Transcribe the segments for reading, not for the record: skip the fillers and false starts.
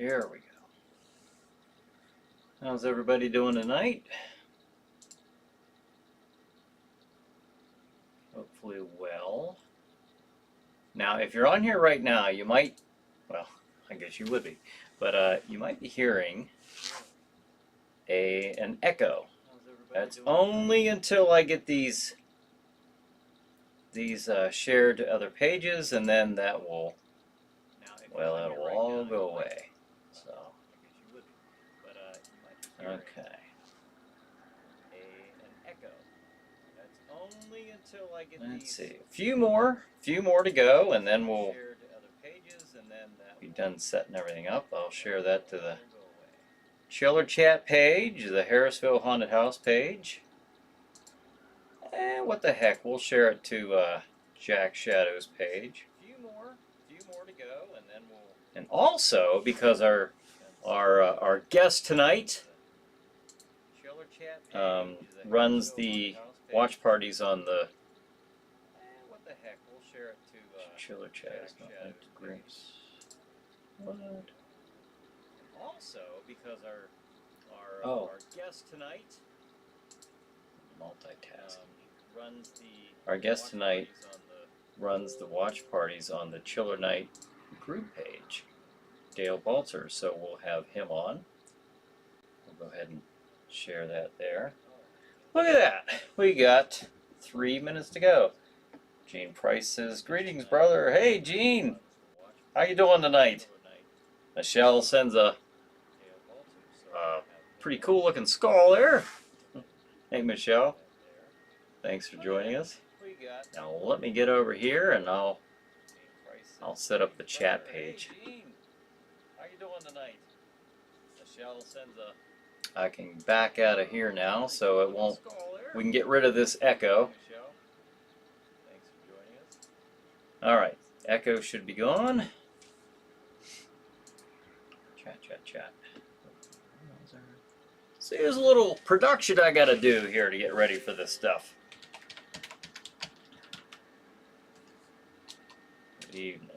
Here we go. How's everybody doing tonight? Hopefully well. Now, if you're on here right now, you might, well, I guess you would be, but you might be hearing an echo. That's only until I get these shared to other pages, and then that will, well, it'll all go away. So, okay. Let's see, a few more to go, and then we'll be done setting everything up. I'll share that to the Chiller Chat page, the Harrisville Haunted House page. And what the heck, we'll share it to Jack Shadow's page. A few more to go, and then we'll. And also, because our guest tonight runs the watch parties on the. What the heck, we'll share it to Chiller Chat. Is not linked to groups. What? Also, because our guest tonight our guest tonight runs the watch parties on the Chiller Night group page, Dale Baltzer, so we'll have him on. We'll go ahead and share that there. Look at that, we got 3 minutes to go. Gene Price says, greetings brother. Hey Gene, how you doing tonight? Michelle sends a pretty cool looking skull there. Hey Michelle, thanks for joining us. Now let me get over here and I'll set up the chat page. How you doing tonight? Michelle sends a. I can back out of here now, so it won't. We can get rid of this echo. All right, echo should be gone. Chat. See, there's a little production I gotta do here to get ready for this stuff. Good evening.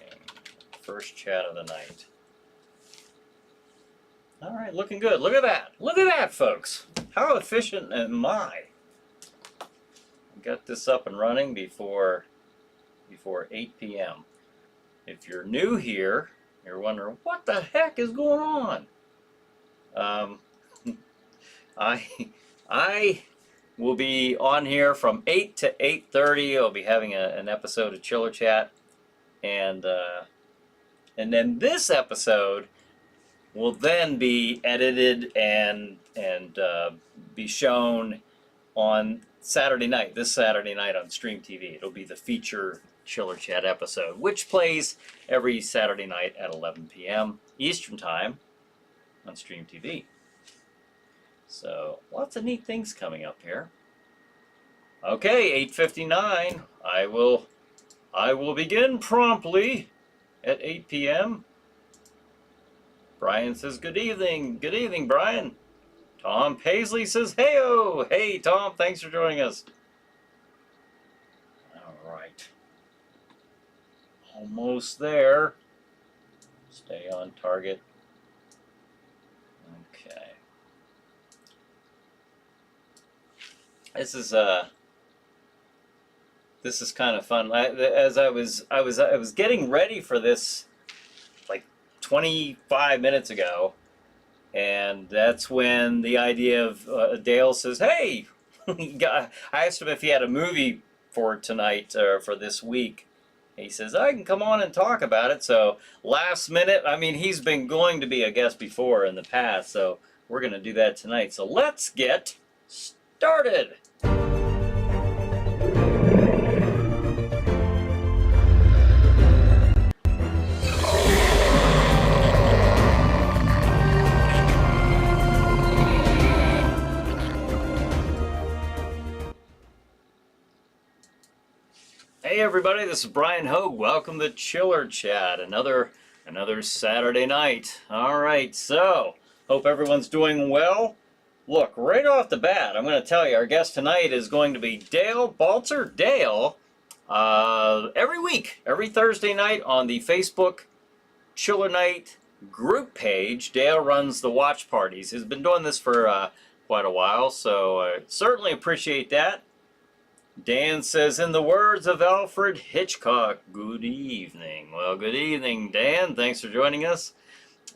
First chat of the night. All right, looking good. Look at that. Look at that, folks. How efficient am I? Got this up and running before 8 p.m. If you're new here, you're wondering what the heck is going on. I will be on here from 8 to 8:30. I'll be having an episode of Chiller Chat, and then this episode will then be edited and be shown on Saturday night. This Saturday night on Stream TV. It'll be the feature Chiller Chat episode, which plays every Saturday night at 11 p.m. Eastern Time on Stream TV. So lots of neat things coming up here. Okay, 8:59. I will begin promptly at 8 p.m. Brian says good evening. Good evening, Brian. Tom Paisley says hey-o. Hey Tom, thanks for joining us. All right. Almost there. Stay on target. Okay. This is kind of fun. As I was getting ready for this like 25 minutes ago, and that's when the idea of Dale says, "Hey," I asked him if he had a movie for tonight or for this week. He says, I can come on and talk about it. So last minute, I mean, he's been going to be a guest before in the past, so we're going to do that tonight. So let's get started. Hey everybody, this is Brian Hogue. Welcome to Chiller Chat, another Saturday night. All right, so hope everyone's doing well. Look, right off the bat, I'm going to tell you our guest tonight is going to be Dale Baltzer. Dale, every week, every Thursday night on the Facebook Chiller Night group page. Dale runs the watch parties. He's been doing this for quite a while, so I certainly appreciate that. Dan says, in the words of Alfred Hitchcock, good evening. Well, good evening, Dan. Thanks for joining us.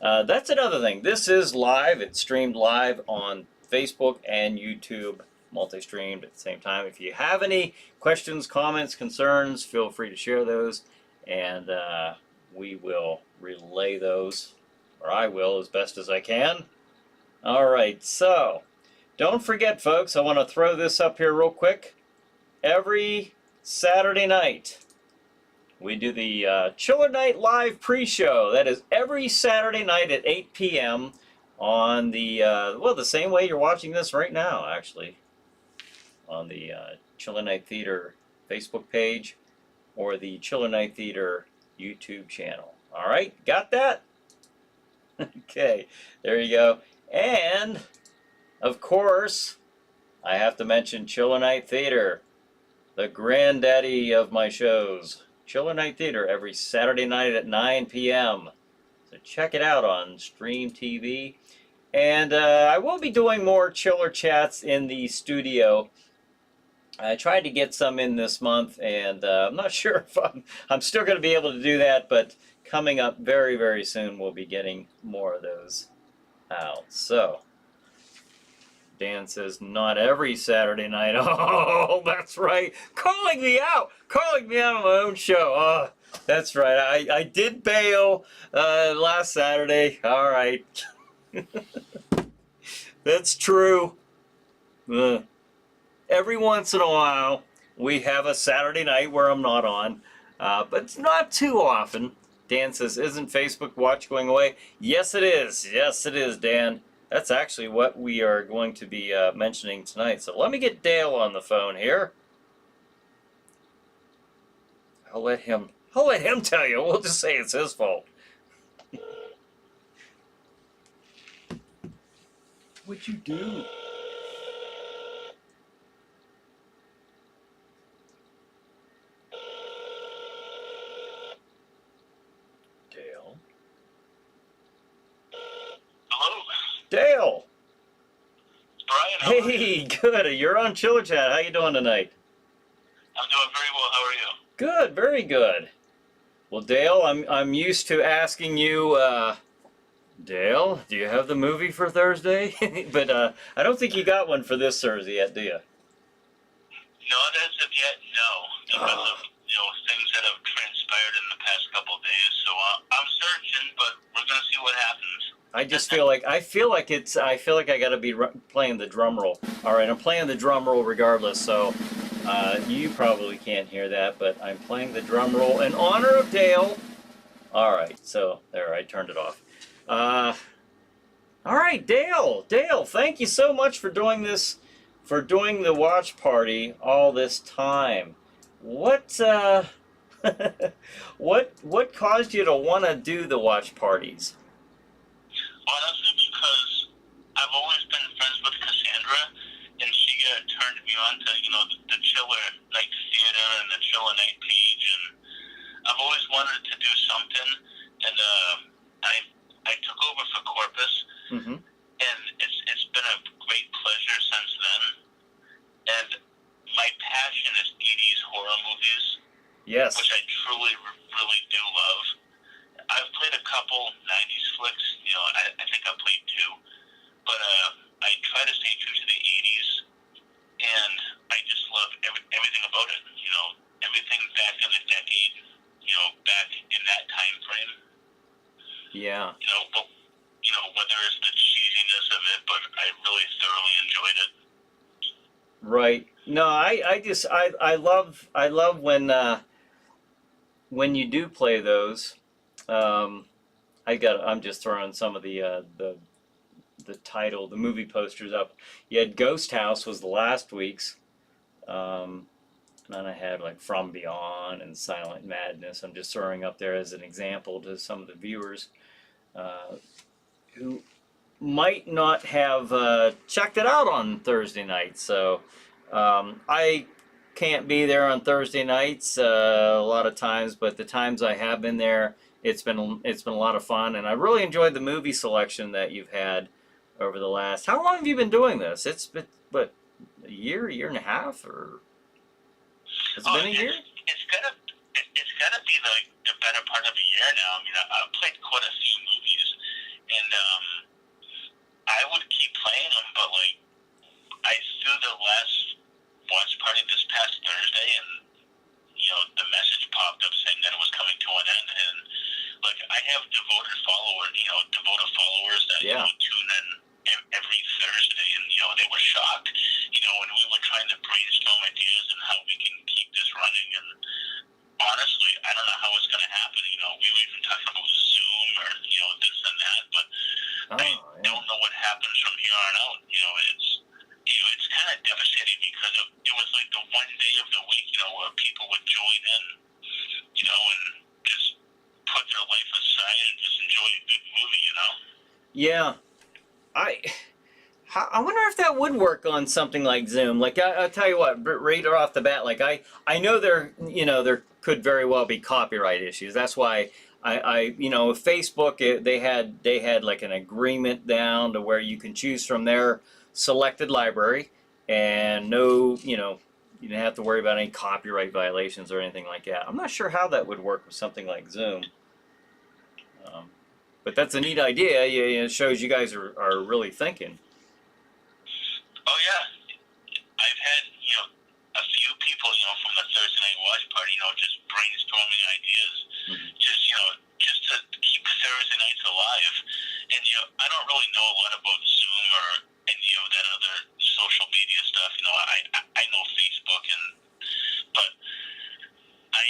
That's another thing. This is live. It's streamed live on Facebook and YouTube, multi-streamed at the same time. If you have any questions, comments, concerns, feel free to share those, and we will relay those, or I will, as best as I can. All right, so don't forget, folks, I want to throw this up here real quick. Every Saturday night, we do the Chiller Night Live pre-show. That is every Saturday night at 8 p.m. on the, well, the same way you're watching this right now, actually, on the Chiller Night Theater Facebook page or the Chiller Night Theater YouTube channel. All right, got that? Okay, there you go. And, of course, I have to mention Chiller Night Theater, the granddaddy of my shows. Chiller Night Theater every Saturday night at 9 p.m. So check it out on Stream TV. And I will be doing more Chiller Chats in the studio. I tried to get some in this month, and I'm not sure if I'm still going to be able to do that, but coming up very, very soon, we'll be getting more of those out. So, Dan says, not every Saturday night. Oh, that's right. Calling me out on my own show. Oh, that's right. I did bail last Saturday. All right. That's true. Every once in a while, we have a Saturday night where I'm not on, but it's not too often. Dan says, isn't Facebook Watch going away? Yes, it is. Yes, it is, Dan. That's actually what we are going to be mentioning tonight. So let me get Dale on the phone here. I'll let him tell you. We'll just say it's his fault. What'd you do? Dale? Hello? Dale! Brian, how are you? Hey, good. You're on Chiller Chat. How you doing tonight? I'm doing very well. How are you? Good, very good. Well, Dale, I'm used to asking you, Dale, do you have the movie for Thursday? But I don't think you got one for this Thursday yet, do you? Not as of yet, no. Because of things that have transpired in the past couple of days. So I'm searching, but we're gonna see what happens. I just feel like I got to be playing the drum roll. All right, I'm playing the drum roll regardless. So you probably can't hear that, but I'm playing the drum roll in honor of Dale. All right, so there, I turned it off. All right, Dale, thank you so much for doing this, for doing the watch party all this time. What what caused you to want to do the watch parties? Honestly, because I've always been friends with Cassandra, and she turned me on to, the Chiller Night Theater and the Chiller Night page, and I've always wanted to do something, and I took over for Corpus, and it's been a great pleasure since then, and my passion is 80s horror movies, Yes. which I truly, really do love. I've played a couple 90s flicks, I think I played two, but I try to stay true to the 80s, and I just love everything about it, everything back in the decade, back in that time frame. Yeah. But, whether it's the cheesiness of it, but I really thoroughly enjoyed it. Right. No, I love when you do play those. I'm just throwing some of the title, the movie posters up. You had Ghost House was the last week's, and then I had like From Beyond and Silent Madness. I'm just throwing up there as an example to some of the viewers who might not have checked it out on Thursday night. So I can't be there on Thursday nights a lot of times, but the times I have been there, it's been a lot of fun, and I really enjoyed the movie selection that you've had over the last. How long have you been doing this? It's been what, a year and a half, or has it Oh, been a year? it's gotta be like the better part of a year now. I mean, I've played quite a few movies, and I would keep playing them, but like I threw the last watch party this past Thursday, and the message popped up saying that it was coming to an end, and like I have devoted followers that Yeah. tune in every Thursday, and they were shocked, and we were trying to brainstorm ideas and how we can keep this running, and honestly, I don't know how it's going to happen. We were even talking about Zoom or this and that, but I don't know what happens from here on out. It's kind of devastating because it was like the one day of the week, where people would join in, and just put their life aside and just enjoy a good movie. Yeah. I wonder if that would work on something like Zoom. Like I'll tell you what, right off the bat, like I know there could very well be copyright issues. That's why Facebook, they had like an agreement down to where you can choose from their selected library, and you didn't have to worry about any copyright violations or anything like that. I'm not sure how that would work with something like Zoom. But that's a neat idea. It shows you guys are really thinking. Oh yeah, I've had a few people from the Thursday night watch party just brainstorming ideas, just to keep Thursday nights alive. And I don't really know a lot about Zoom or any of that other social media stuff. I know Facebook, but I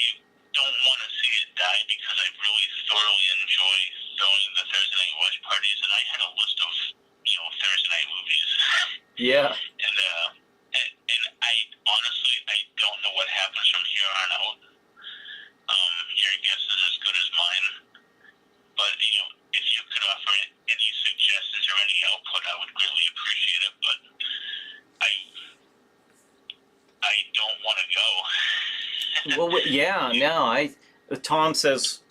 don't want to see it die because I really thoroughly enjoy throwing the Thursday night watch parties, and I had a list of Thursday night movies. Yeah. And I honestly don't know what happens from here on out. Your guess is as good as mine. But if you could offer any suggestions or any output, I would greatly appreciate it. But I don't want to go. Well, yeah. No, Tom says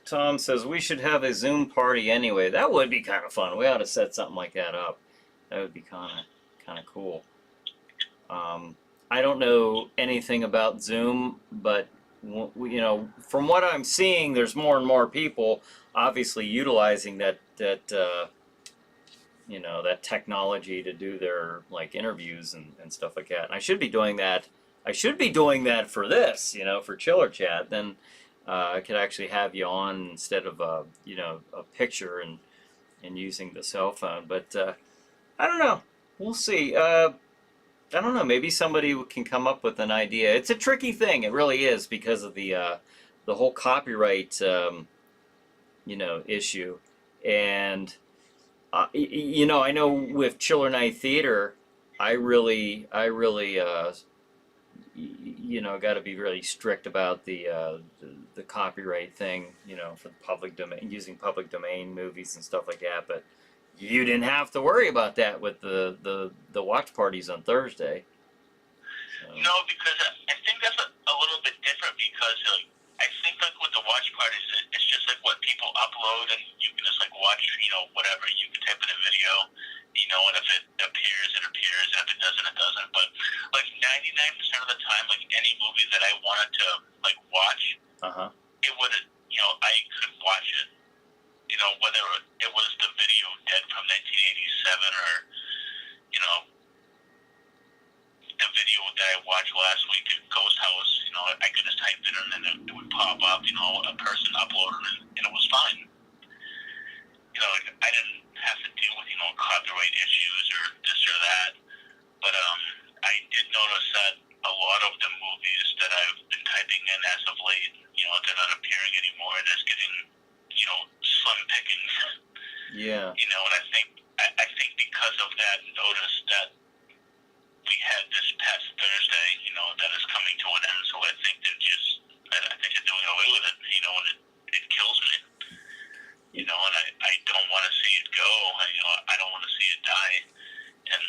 we should have a Zoom party anyway. That would be kind of fun. We ought to set something like that up. That would be kind of cool. I don't know anything about Zoom, but from what I'm seeing, there's more and more people obviously utilizing that technology to do their like interviews and stuff like that. And I should be doing that. I should be doing that for this, for Chiller Chat. Then I could actually have you on instead of a picture and using the cell phone. But I don't know. We'll see. I don't know. Maybe somebody can come up with an idea. It's a tricky thing. It really is because of the whole copyright issue. And I know with Chiller Night Theater, I really got to be really strict about the copyright thing. For the public domain, using public domain movies and stuff like that. But you didn't have to worry about that with the watch parties on Thursday. So. No, because I think that's a little bit different because I think like with the watch parties, it's just like what people upload and you can just like watch, whatever. You can type in a video, and if it appears, it appears, and if it doesn't, it doesn't. But like 99% of the time, like any movie that I wanted to like watch, it would, I could watch it. Whether it was the video Dead from 1987 or, the video that I watched last week at Ghost House, I could just type it in and it would pop up, a person uploaded it, and it was fine. I didn't have to deal with, copyright issues or this or that. But I did notice that a lot of the movies that I've been typing in as of late, they're not appearing anymore. They're just getting, slim pickings. Yeah. And I think because of that notice that we had this past Thursday, that is coming to an end. So I think they're doing away with it, and it kills me. And I don't want to see it go. I don't want to see it die. And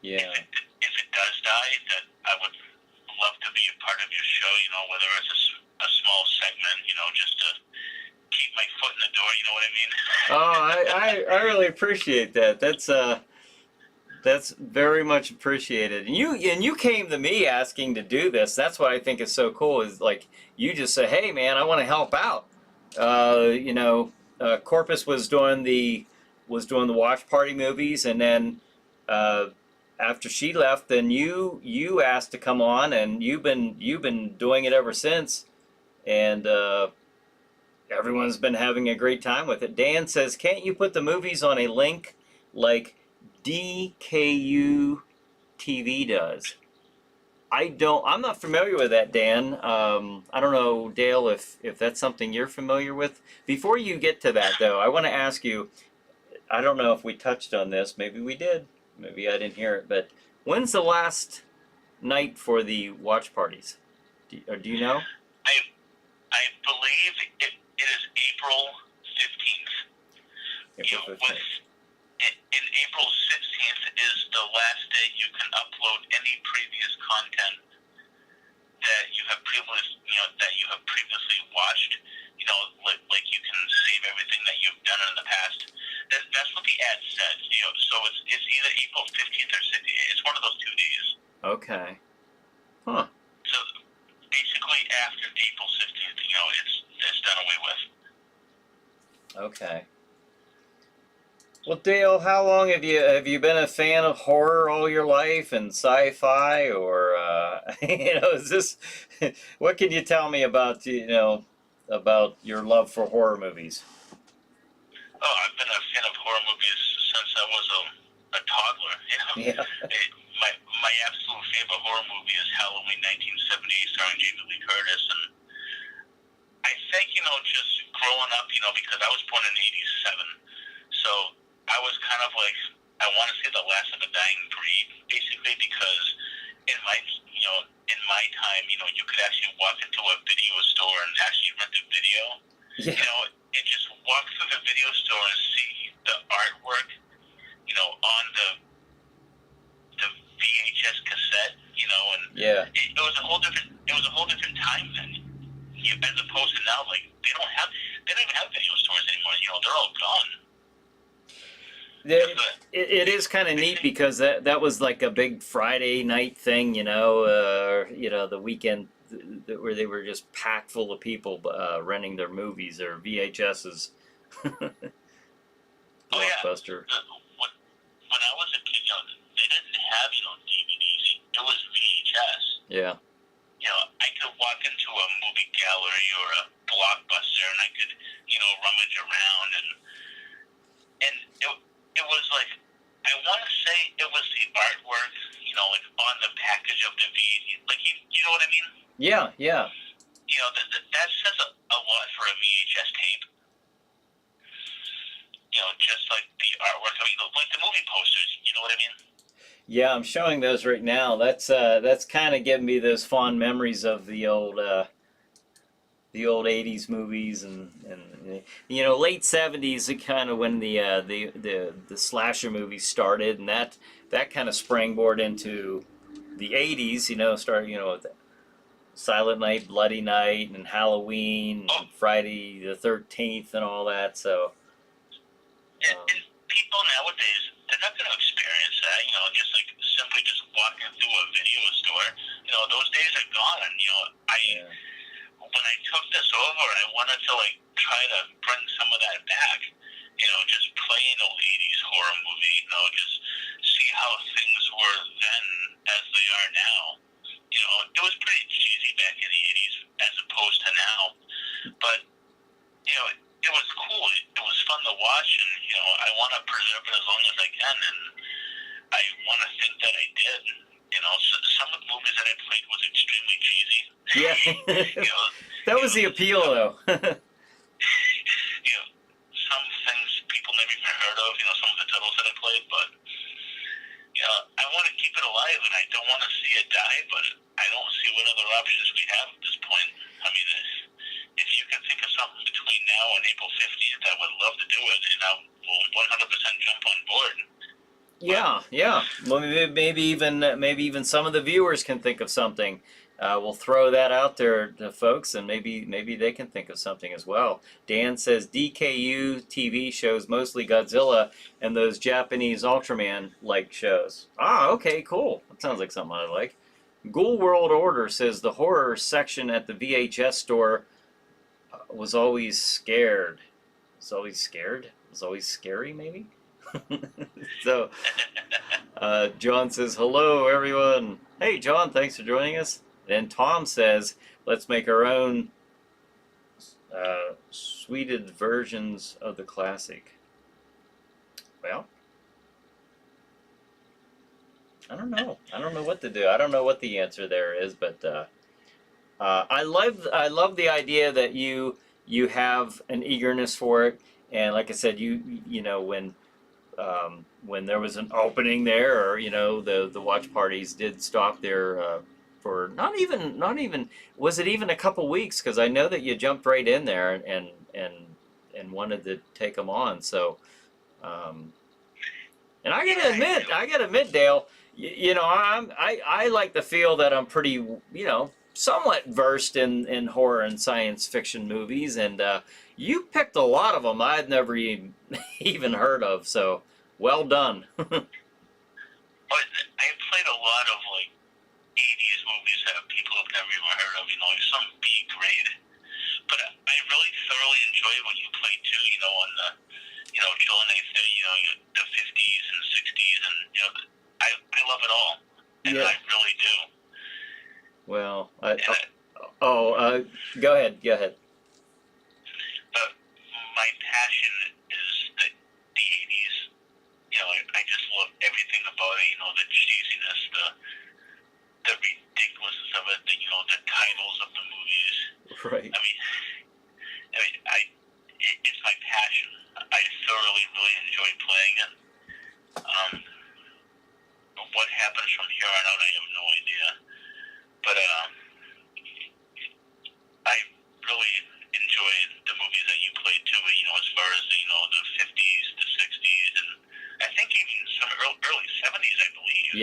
yeah. If it does die, that I would love to be a part of your show, whether it's a small segment, just to my foot in the door. You know what I mean? Oh, I really appreciate that. That's very much appreciated. And you came to me asking to do this. That's what I think is so cool. Is like you just say, "Hey, man, I want to help out." Corpus was doing the watch party movies, and then uh, after she left, then you asked to come on, and you've been doing it ever since, and everyone's been having a great time with it. Dan says, "Can't you put the movies on a link like DKU TV does?" I'm not familiar with that, Dan. I don't know, Dale, if that's something you're familiar with. Before you get to that, though, I want to ask you, I don't know if we touched on this. Maybe we did. Maybe I didn't hear it. But when's the last night for the watch parties? Do you know? I believe it is April 15th. April 15th. In April 16th is the last day you can upload any previous content that you have previously watched. Like you can save everything that you've done in the past. That's what the ad says. So it's either April 15th or 16th. It's one of those 2 days. Okay. Huh. So basically after April 15th, it's done away with. Okay. Well, Dale, how long have you been a fan of horror all your life and sci-fi, or is this? What can you tell me about about your love for horror movies? Oh, I've been a fan of horror movies since I was a toddler. Yeah. My absolute favorite horror movie is Halloween 1978, starring Jamie Lee Curtis, and I think just growing up, because I was born in '87, so I was kind of like, I want to see the last of a dying breed, basically, because in my time, you could actually walk into a video store and actually rent a video. Yeah. And just walk through the video store and see the artwork, on the VHS cassette, and Yeah. it was a whole different time then. As opposed to now, like they don't even have video stores anymore. They're all gone. It is kind of neat because that was like a big Friday night thing, the weekend where they were just packed full of people renting their movies or VHSs. Oh yeah. Blockbuster. When I was a kid, they didn't have DVDs. It was VHS. Yeah. I could walk into a movie gallery or a Blockbuster and I could, rummage around and it was like, I want to say it was the artwork, like on the package of the VHS. Like, you know what I mean? Yeah, yeah. That says a lot for a VHS tape. Just like the artwork, like the movie posters, you know what I mean? Yeah, I'm showing those right now. That's kind of giving me those fond memories of the old 80s movies and late 70s, kind of when the slasher movies started, and that kind of springboard into the 80s, starting with Silent Night, Bloody Night, and Halloween, and Friday the 13th, and all that. So and people nowadays, they're not going to experience that, simply just walking through a video store. Those days are gone. When I took this over, I wanted to try to bring some of that back. Just play an old '80s horror movie. Just see how things were then as they are now. It was pretty cheesy back in the '80s as opposed to now, but it was cool. It was fun to watch, and I want to preserve it as long as I can, and I want to think that I did. Some of the movies that I played was extremely cheesy. yeah, that was the appeal, though. Some things people never even heard of. Some of the titles that I played, but I want to keep it alive, and I don't want to see it die. But I don't see what other options we have at this point. I mean, if you can think of something between now and April 15th, I would love to do it, and I will 100% jump on board. Yeah. Well, maybe even some of the viewers can think of something. we'll throw that out there to folks, and maybe they can think of something as well. Dan says DKU TV shows mostly Godzilla and those Japanese Ultraman-like shows. Ah, okay, cool. That sounds like something I like. Ghoul World Order says the horror section at the VHS store was always scared. Was always scared? Was always scary, maybe? So, John says, hello, everyone. Hey, John, thanks for joining us. And Tom says, let's make our own sweeted versions of the classic. Well, I don't know. I don't know what to do. I don't know what the answer there is, but I love the idea that you have an eagerness for it, and like I said, you know when there was an opening there, or you know the watch parties did stop there for not even was it even a couple weeks, because I know that you jumped right in there and wanted to take them on. So and I gotta admit, Dale, you know I like to feel that I'm pretty, you know, somewhat versed in horror and science fiction movies, and you picked a lot of them I'd never even heard of. So well done. But I played a lot of like 80s movies that people have never even heard of, you know, like some B grade. But I really thoroughly enjoy what you play too, you know, on the, you know, Chill and you know, the 50s and 60s, and you know, I love it all, and Yeah. I really do. Well, go ahead. But my passion is the 80s. You know, I just love everything about it. You know, the cheesiness, the ridiculousness of it. You know, the titles of the movies. Right. I mean, it's my passion. I thoroughly really enjoy playing it. What happens from here on out, I have no idea. But I really enjoy the movies that you played too. You know, as far as you know, the 50s, the 60s, and I think even some early 70s, I believe.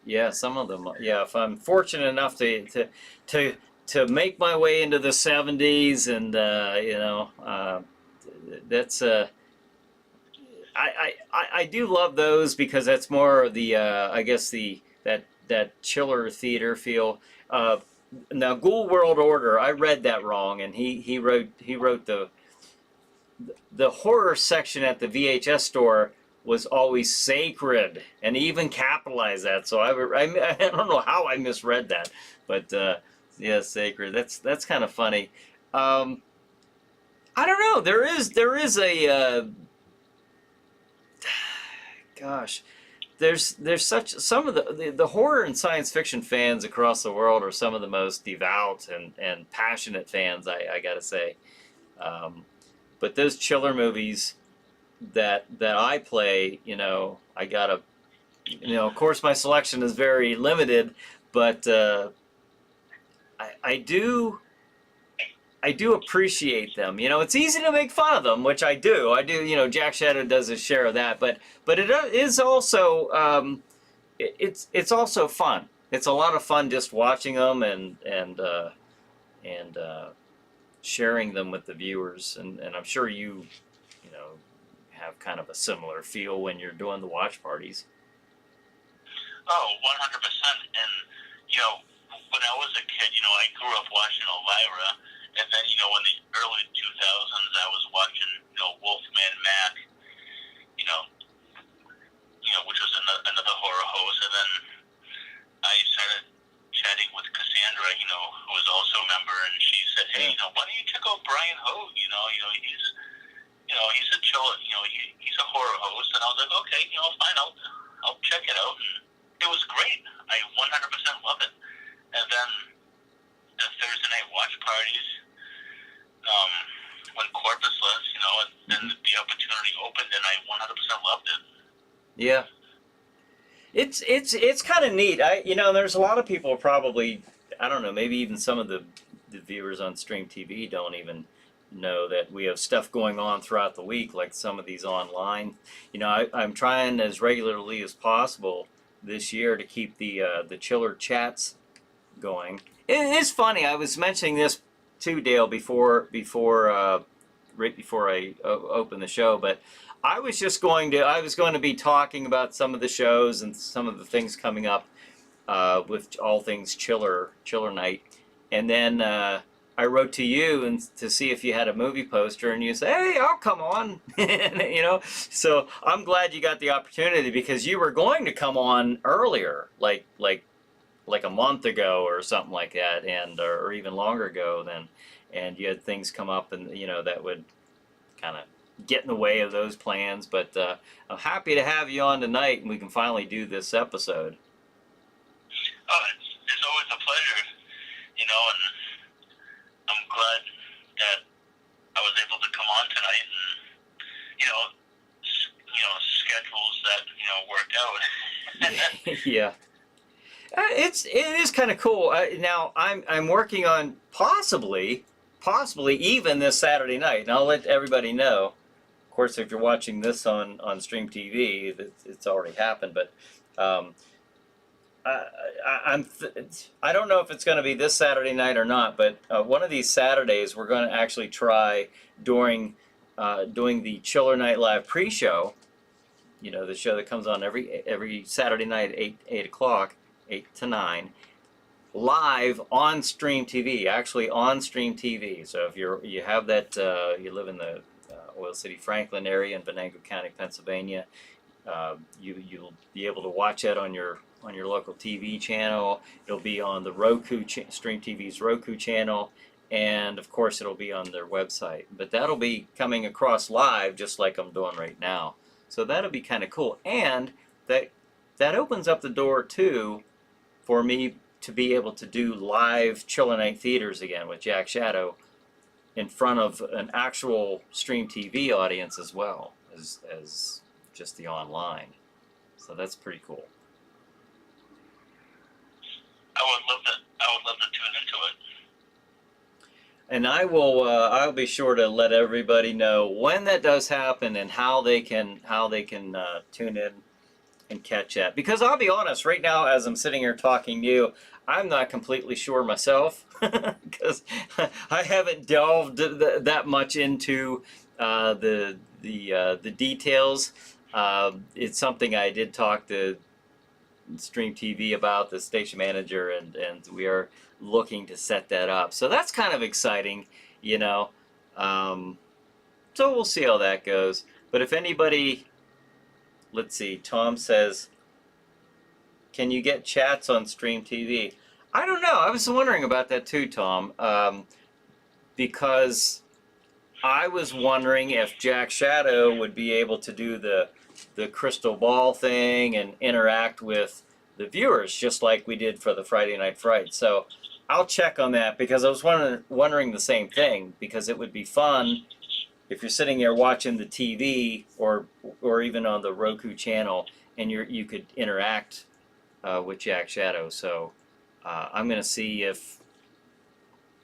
Yeah, some of them. Yeah, if I'm fortunate enough to make my way into the 70s, and you know, that's I do love those, because that's more of the I guess that chiller theater feel. Now, Ghoul World Order, I read that wrong, and he wrote the horror section at the VHS store was always sacred, and he even capitalized that. So I don't know how I misread that, but yeah, sacred. That's kind of funny. I don't know. There is a gosh. There's such some of the horror and science fiction fans across the world are some of the most devout and passionate fans, I gotta say. But those chiller movies that I play, you know, I gotta, you know, of course my selection is very limited, but I do appreciate them. You know, it's easy to make fun of them, which I do. You know, Jack Shadow does his share of that, but it is also it's also fun. It's a lot of fun just watching them and sharing them with the viewers, and I'm sure you know have kind of a similar feel when you're doing the watch parties. Oh, 100%. And you know, when I was a kid, you know, I grew up watching Elvira. And then, you know, in the early 2000s, I was watching, you know, Wolfman Mac, you know, which was another horror host. And then I started chatting with Cassandra, you know, who was also a member, and she said, hey, you know, why don't you check out Brian Hogue? You know, he's a chill, you know, he's a horror host. And I was like, okay, you know, fine, I'll check it out. And it was great. I 100% love it. And then the Thursday night watch parties, when Corpus left, you know, and then the opportunity opened, and I 100% loved it. Yeah, it's kind of neat. You know, there's a lot of people probably, I don't know, maybe even some of the viewers on Stream TV don't even know that we have stuff going on throughout the week, like some of these online. You know, I'm trying as regularly as possible this year to keep the chiller chats going, It's funny. I was mentioning this to Dale right before I opened the show, but I was going to be talking about some of the shows and some of the things coming up with all things chiller night, and then I wrote to you and to see if you had a movie poster, and you said, "Hey, I'll come on." You know, so I'm glad you got the opportunity because you were going to come on earlier, like a month ago or something like that, and or even longer ago then, and you had things come up, and that would kind of get in the way of those plans. But I'm happy to have you on tonight, and we can finally do this episode. Oh, it's always a pleasure, and I'm glad that I was able to come on tonight, and schedules that worked out. Yeah. It is kind of cool. Now I'm working on possibly even this Saturday night, and I'll let everybody know. Of course, if you're watching this on Stream TV, it's already happened. But I don't know if it's going to be this Saturday night or not. But one of these Saturdays, we're going to actually try doing the Chiller Night Live pre-show. The show that comes on every Saturday night at 8 o'clock. 8 to 9, live on Stream TV, actually on Stream TV. So if you have that, you live in the Oil City, Franklin area in Venango County, Pennsylvania, you'll be able to watch that on your local TV channel. It'll be on the Stream TV's Roku channel, and of course it'll be on their website. But that'll be coming across live, just like I'm doing right now. So that'll be kind of cool, and that opens up the door too for me to be able to do live Chiller Night Theaters again with Jack Shadow in front of an actual Stream TV audience as well as just the online. So that's pretty cool. I would love to tune into it. And I'll be sure to let everybody know when that does happen and how they can tune in and catch that. Because I'll be honest, right now as I'm sitting here talking to you, I'm not completely sure myself because I haven't delved that much into the details. It's something I did talk to Stream TV about, the station manager, and we are looking to set that up. So that's kind of exciting, So we'll see how that goes. But if anybody, let's see, Tom says, can you get chats on Stream TV? I don't know. I was wondering about that too, Tom, because I was wondering if Jack Shadow would be able to do the crystal ball thing and interact with the viewers just like we did for the Friday Night Fright. So I'll check on that because I was wondering the same thing, because it would be fun if you're sitting there watching the TV or even on the Roku channel and you could interact with Jack Shadow. So I'm going to see if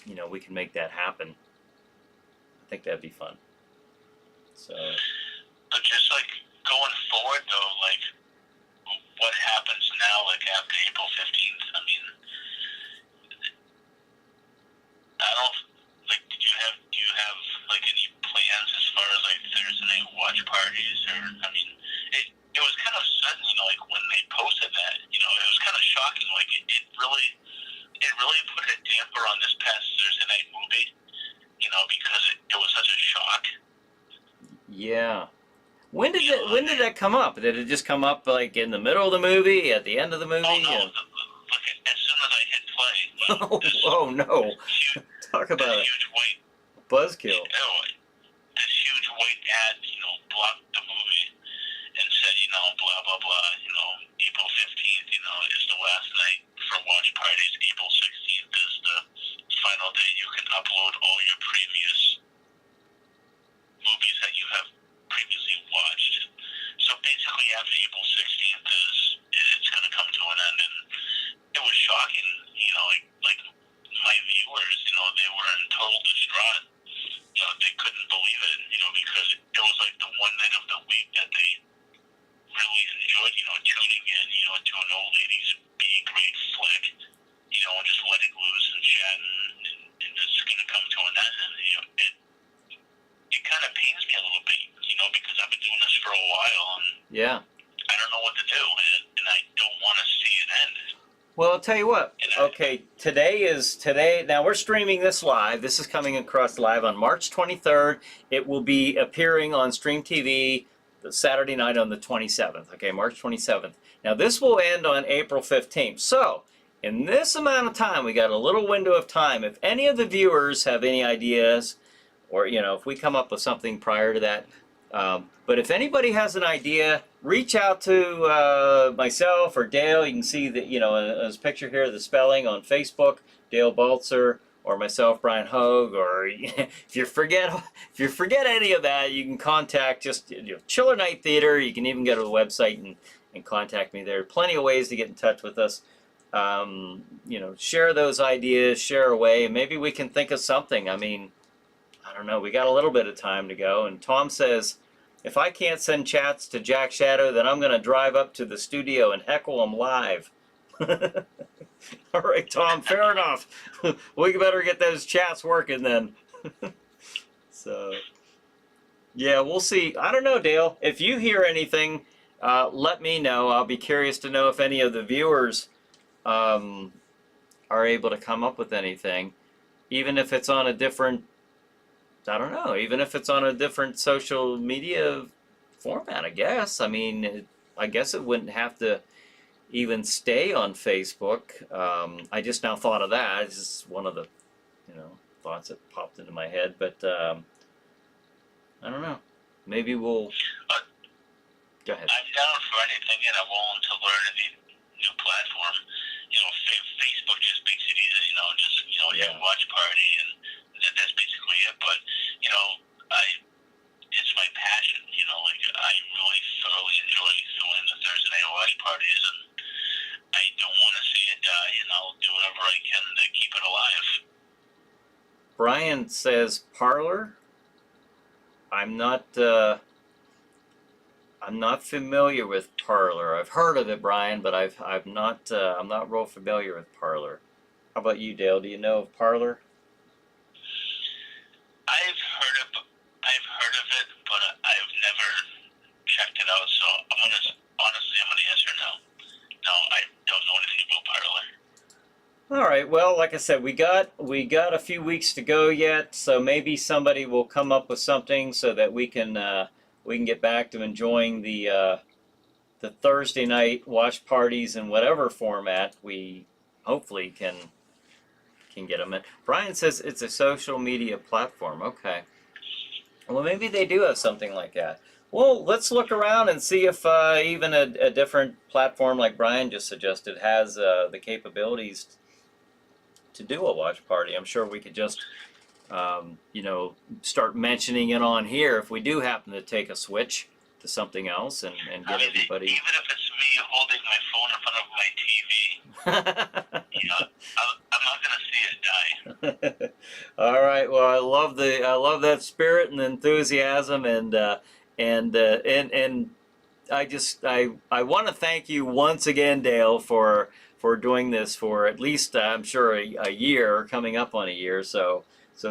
we can make that happen. I think that'd be fun. So. But just like going forward though, like what happens now, like after April 15th? I mean, I don't like. Do you have like any plans as far as like Thursday night watch parties, or I mean, it was kind of sudden, like when they posted that, it was kind of shocking. Like it really put a damper on this past Thursday night movie, because it was such a shock. Yeah. When did that come up? Did it just come up like in the middle of the movie, at the end of the movie? Oh no! Look, as soon as I hit play. Oh no! Talk about a huge white buzzkill. This huge white ad, blocked the movie and said, blah blah blah. April 15th, is the last night for watch parties. April 16th is the final day you can upload all your previous movies that you have previously watched. So basically, after April 16th it's going to come to an end, and it was shocking. Like my viewers, they were in total distraught. They couldn't believe it, because it was like the one night of the week that they really enjoyed, tuning in, to an old lady's B-grade flick, and just Yeah. I don't know what to do, and I don't want to see it end. Well, I'll tell you what. Okay, today. Now we're streaming this live. This is coming across live on March 23rd. It will be appearing on Stream TV Saturday night on the 27th. Okay, March 27th. Now this will end on April 15th. So, in this amount of time, we got a little window of time. If any of the viewers have any ideas, or if we come up with something prior to that, but if anybody has an idea, reach out to myself or Dale. You can see that, his picture here, the spelling on Facebook, Dale Baltzer, or myself, Brian Hogue. Or if you forget any of that, you can contact just Chiller Night Theater. You can even go to the website and contact me there. Plenty of ways to get in touch with us. Share those ideas, share away, and maybe we can think of something. I mean, I don't know. We got a little bit of time to go. And Tom says, if I can't send chats to Jack Shadow, then I'm going to drive up to the studio and heckle him live. All right, Tom, fair enough. We better get those chats working then. So, yeah, we'll see. I don't know, Dale. If you hear anything, let me know. I'll be curious to know if any of the viewers are able to come up with anything. Even if it's on a different, I don't know, even if it's on a different social media format, I guess. I mean, I guess it wouldn't have to even stay on Facebook. I just now thought of that. It's just one of the, thoughts that popped into my head. But I don't know. Maybe we'll. Go ahead. I'm down for anything, and I'm willing to learn any new platform. Facebook just makes it easy. You have watch party, and that's basically it. But it's my passion. I really thoroughly enjoy doing the Thursday night watch parties, and I don't want to see it die, and I'll do whatever I can to keep it alive. Brian says Parlor. I'm not familiar with Parlor. I've heard of it, Brian, but I'm not real familiar with Parlor. How about you, Dale? Do you know of Parlor? I've heard of it, but I've never checked it out. So I'm gonna answer no. No, I don't know anything about Parlor. All right. Well, like I said, we got a few weeks to go yet, so maybe somebody will come up with something so that we can get back to enjoying the Thursday night watch parties in whatever format we hopefully can get them in. Brian says it's a social media platform. Okay. Well, maybe they do have something like that. Well, let's look around and see if even a different platform like Brian just suggested has the capabilities to do a watch party. I'm sure we could just, start mentioning it on here if we do happen to take a switch to something else and get everybody. Even if it's me holding my phone in front of my TV, I'm not gonna see it die. All right. Well, I love that spirit and enthusiasm, and I want to thank you once again, Dale, for doing this for at least I'm sure a year, coming up on a year. So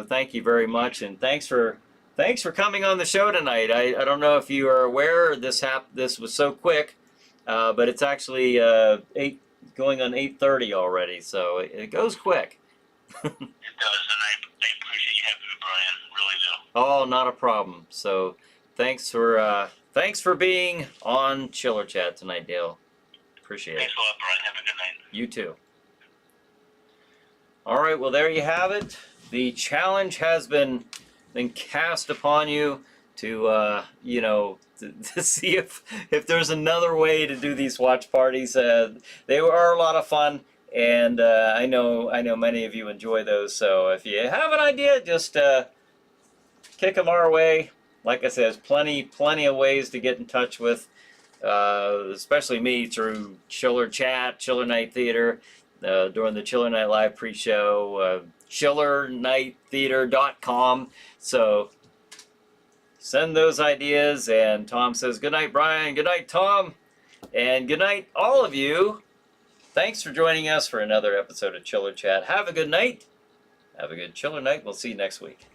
thank you very much, and thanks for coming on the show tonight. I don't know if you are aware this was so quick, but it's actually going on 8:30 already, so it goes quick. It does, and I appreciate you having me, Brian. Really do. Oh, not a problem. So thanks for being on Chiller Chat tonight, Dale. Appreciate it. Thanks a lot, Brian. Have a good night. You too. All right. Well, there you have it. The challenge has been cast upon you to to see if there's another way to do these watch parties. They are a lot of fun, and I know many of you enjoy those. So if you have an idea, just kick them our way. Like I said, there's plenty of ways to get in touch with, especially me, through Chiller Chat, Chiller Night Theater, during the Chiller Night Live pre-show, chillernighttheater.com. So send those ideas. And Tom says, good night, Brian. Good night, Tom. And good night, all of you. Thanks for joining us for another episode of Chiller Chat. Have a good night. Have a good Chiller night. We'll see you next week.